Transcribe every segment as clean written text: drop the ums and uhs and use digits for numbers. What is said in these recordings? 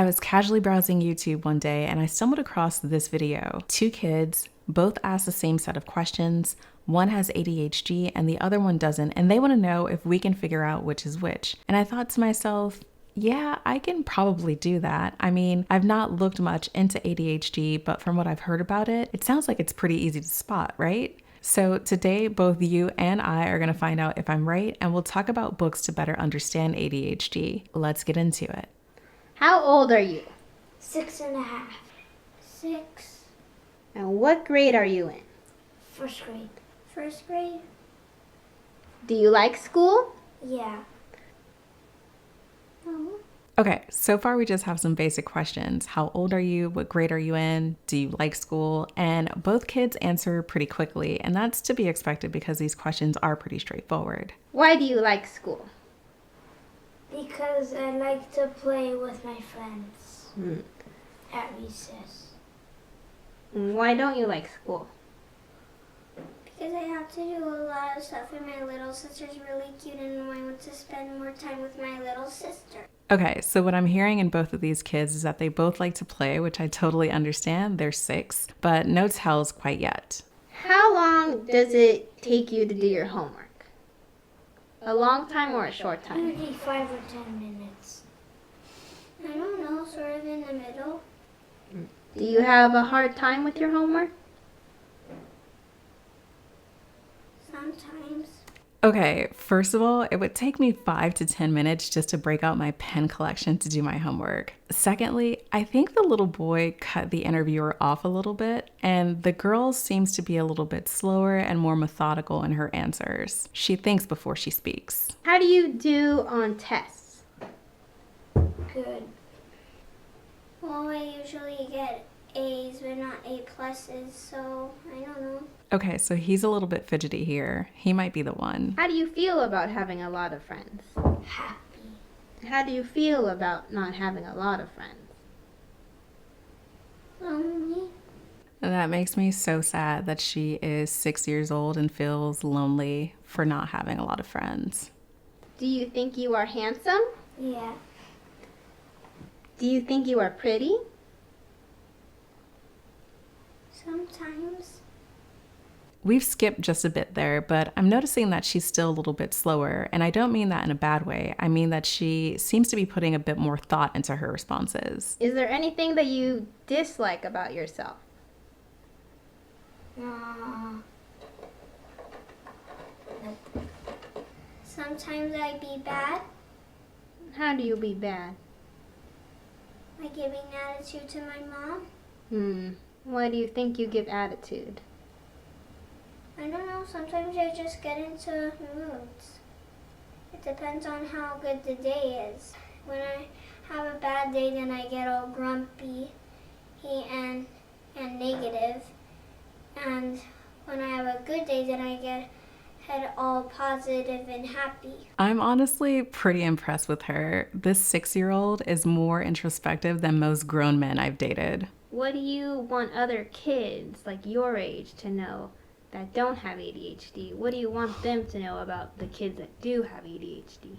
I was casually browsing YouTube one day and I stumbled across this video. Two kids, both asked the same set of questions. One has ADHD and the other one doesn't, and they want to know if we can figure out which is which. And I thought to myself, yeah, I can probably do that. I mean, I've not looked much into ADHD, but from what I've heard about it, it sounds like it's pretty easy to spot, right? So today, both you and I are going to find out if I'm right, and we'll talk about books to better understand ADHD. Let's get into it. How old are you? 6.5. 6. And what grade are you in? First grade. First grade? Do you like school? Yeah. Okay, so far we just have some basic questions. How old are you? What grade are you in? Do you like school? And both kids answer pretty quickly, and that's to be expected because these questions are pretty straightforward. Why do you like school? Because I like to play with my friends at recess. Why don't you like school? Because I have to do a lot of stuff and my little sister's really cute and I want to spend more time with my little sister. Okay, so what I'm hearing in both of these kids is that they both like to play, which I totally understand. They're 6, but no tells quite yet. How long does it take you to do your homework? A long time or a short time? Maybe 5 or 10 minutes. I don't know, sort of in the middle. Do you have a hard time with your homework? Sometimes. Okay, first of all, it would take me 5 to 10 minutes just to break out my pen collection to do my homework. Secondly, I think the little boy cut the interviewer off a little bit, and the girl seems to be a little bit slower and more methodical in her answers. She thinks before she speaks. How do you do on tests? Good. Well, I usually get A's, but not A pluses, so I don't know. Okay, so he's a little bit fidgety here. He might be the one. How do you feel about having a lot of friends? Happy. How do you feel about not having a lot of friends? Lonely. That makes me so sad that she is 6 years old and feels lonely for not having a lot of friends. Do you think you are handsome? Yeah. Do you think you are pretty? Sometimes. We've skipped just a bit there, but I'm noticing that she's still a little bit slower, and I don't mean that in a bad way. I mean that she seems to be putting a bit more thought into her responses. Is there anything that you dislike about yourself? Sometimes I be bad How do you be bad? by giving attitude to my mom. Why do you think you give attitude? I don't know, sometimes I just get into moods. It depends on how good the day is. When I have a bad day, then I get all grumpy and negative. And when I have a good day, then I get all positive and happy. I'm honestly pretty impressed with her. This 6-year-old is more introspective than most grown men I've dated. What do you want other kids like your age to know that don't have ADHD? What do you want them to know about the kids that do have ADHD?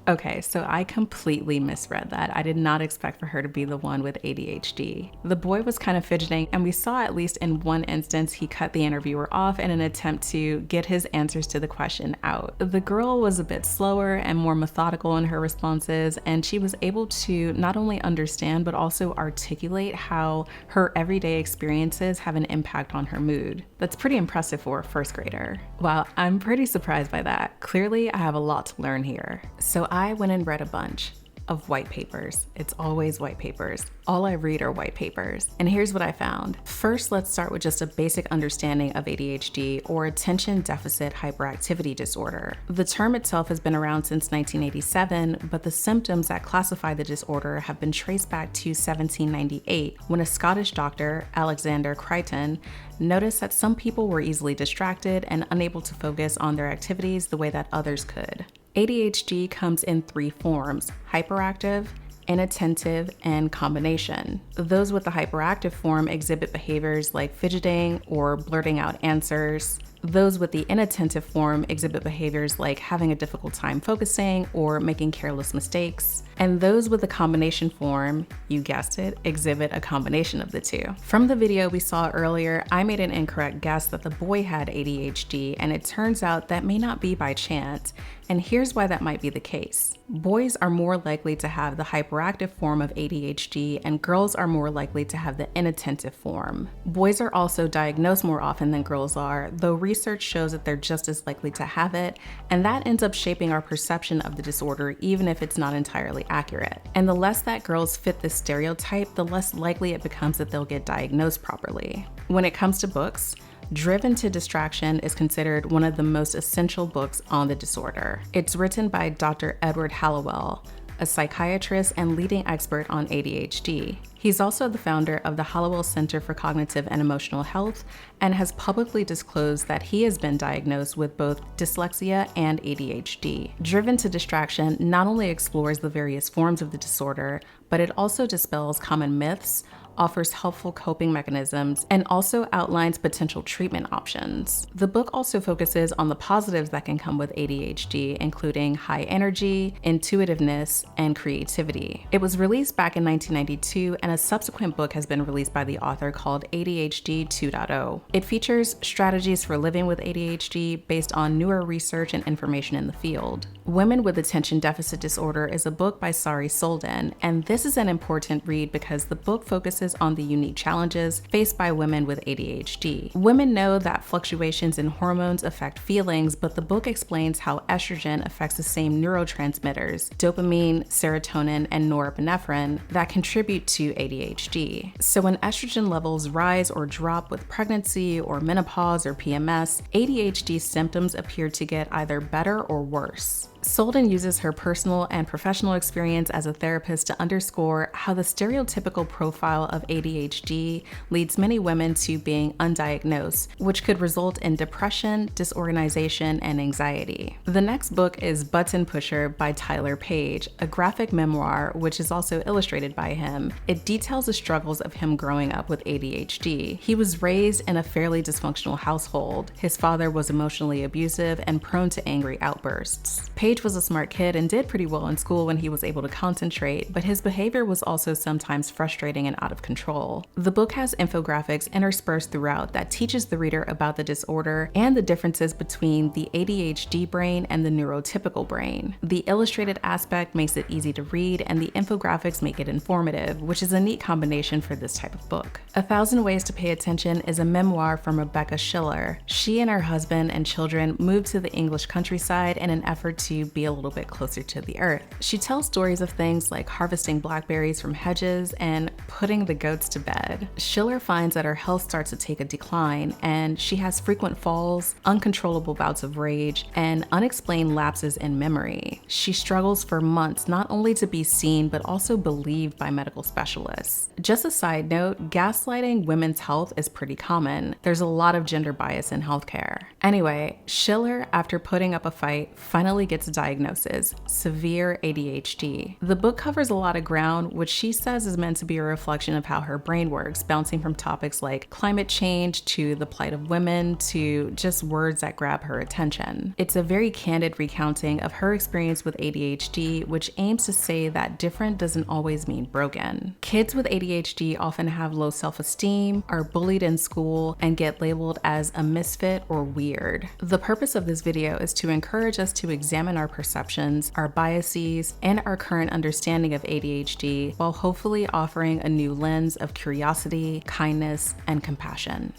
Okay, so I completely misread that. I did not expect for her to be the one with ADHD. The boy was kind of fidgeting, and we saw at least in one instance he cut the interviewer off in an attempt to get his answers to the question out. The girl was a bit slower and more methodical in her responses, and she was able to not only understand but also articulate how her everyday experiences have an impact on her mood. That's pretty impressive for a first grader. Wow, I'm pretty surprised by that. Clearly, I have a lot to learn here. So I went and read a bunch of white papers. It's always white papers. All I read are white papers. And here's what I found. First, let's start with just a basic understanding of ADHD, or attention deficit hyperactivity disorder. The term itself has been around since 1987, but the symptoms that classify the disorder have been traced back to 1798, when a Scottish doctor, Alexander Crichton, noticed that some people were easily distracted and unable to focus on their activities the way that others could. ADHD comes in 3 forms: hyperactive, inattentive, and combination. Those with the hyperactive form exhibit behaviors like fidgeting or blurting out answers. Those with the inattentive form exhibit behaviors like having a difficult time focusing or making careless mistakes. And those with the combination form, you guessed it, exhibit a combination of the two. From the video we saw earlier, I made an incorrect guess that the boy had ADHD, and it turns out that may not be by chance. And here's why that might be the case. Boys are more likely to have the hyperactive form of ADHD, and girls are more likely to have the inattentive form. Boys are also diagnosed more often than girls are, though research shows that they're just as likely to have it, and that ends up shaping our perception of the disorder even if it's not entirely accurate. And the less that girls fit this stereotype, the less likely it becomes that they'll get diagnosed properly. When it comes to books, Driven to Distraction is considered one of the most essential books on the disorder. It's written by Dr. Edward Hallowell, a psychiatrist and leading expert on ADHD. He's also the founder of the Hallowell Center for Cognitive and Emotional Health and has publicly disclosed that he has been diagnosed with both dyslexia and ADHD. Driven to Distraction not only explores the various forms of the disorder, but it also dispels common myths, offers helpful coping mechanisms, and also outlines potential treatment options. The book also focuses on the positives that can come with ADHD, including high energy, intuitiveness, and creativity. It was released back in 1992, and a subsequent book has been released by the author called ADHD 2.0. It features strategies for living with ADHD based on newer research and information in the field. Women with Attention Deficit Disorder is a book by Sari Solden, and this is an important read because the book focuses on the unique challenges faced by women with ADHD. Women know that fluctuations in hormones affect feelings, but the book explains how estrogen affects the same neurotransmitters, dopamine, serotonin, and norepinephrine, that contribute to ADHD. So when estrogen levels rise or drop with pregnancy or menopause or PMS, ADHD symptoms appear to get either better or worse. Solden uses her personal and professional experience as a therapist to underscore how the stereotypical profile of ADHD leads many women to being undiagnosed, which could result in depression, disorganization, and anxiety. The next book is Button Pusher by Tyler Page, a graphic memoir which is also illustrated by him. It details the struggles of him growing up with ADHD. He was raised in a fairly dysfunctional household. His father was emotionally abusive and prone to angry outbursts. Page was a smart kid and did pretty well in school when he was able to concentrate, but his behavior was also sometimes frustrating and out of control. The book has infographics interspersed throughout that teaches the reader about the disorder and the differences between the ADHD brain and the neurotypical brain. The illustrated aspect makes it easy to read, and the infographics make it informative, which is a neat combination for this type of book. 1,000 Ways to Pay Attention is a memoir from Rebecca Schiller. She and her husband and children moved to the English countryside in an effort to be a little bit closer to the earth. She tells stories of things like harvesting blackberries from hedges and putting the goats to bed. Schiller finds that her health starts to take a decline, and she has frequent falls, uncontrollable bouts of rage, and unexplained lapses in memory. She struggles for months not only to be seen but also believed by medical specialists. Just a side note, gaslighting women's health is pretty common. There's a lot of gender bias in healthcare. Anyway, Schiller, after putting up a fight, finally gets a diagnosis: severe ADHD. The book covers a lot of ground, which she says is meant to be a reflection of how her brain works, bouncing from topics like climate change to the plight of women to just words that grab her attention. It's a very candid recounting of her experience with ADHD, which aims to say that different doesn't always mean broken. Kids with ADHD often have low self-esteem, are bullied in school, and get labeled as a misfit or weird. The purpose of this video is to encourage us to examine our perceptions, our biases, and our current understanding of ADHD, while hopefully offering a new lens of curiosity, kindness, and compassion.